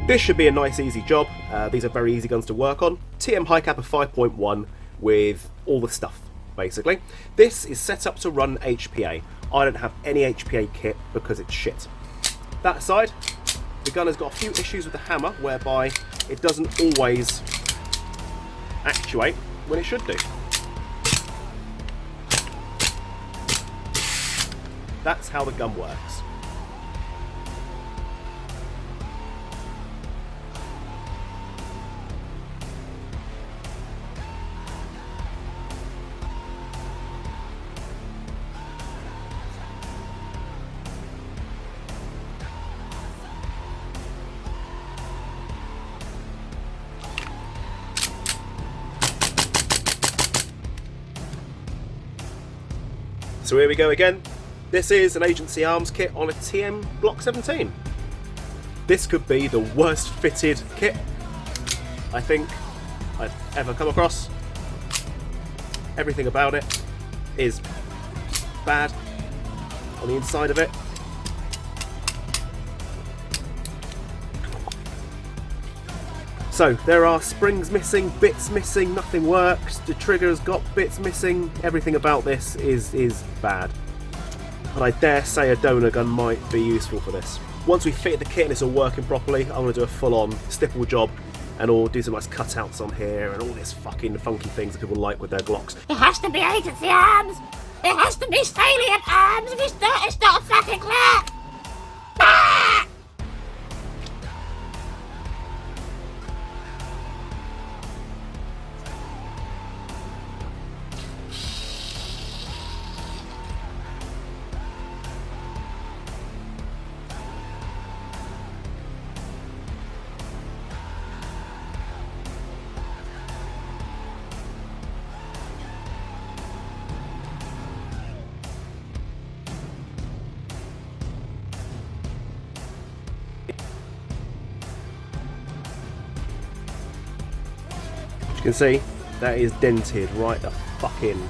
This should be a nice easy job. These are very easy guns to work on. TM High Capa 5.1 with all the stuff, basically. This is set up to run HPA. I don't have any HPA kit because it's shit. That aside, the gun has got a few issues with the hammer, whereby it doesn't always actuate when it should do. That's how the gun works. So here we go again. This is an agency arms kit on a TM Glock 17. This could be the worst fitted kit I think I've ever come across. Everything about it is bad on the inside of it. So there are springs missing, bits missing, nothing works, the trigger's got bits missing, everything about this is bad. And I dare say a donor gun might be useful for this. Once we fit the kit and it's all working properly, I'm going to do a full-on stipple job and all do some nice cutouts on here and all this fucking funky things that people like with their Glocks. It has to be agency arms! It has to be salient arms! If it's not a fucking Glock! Ah! As you can see, that is dented right the fucking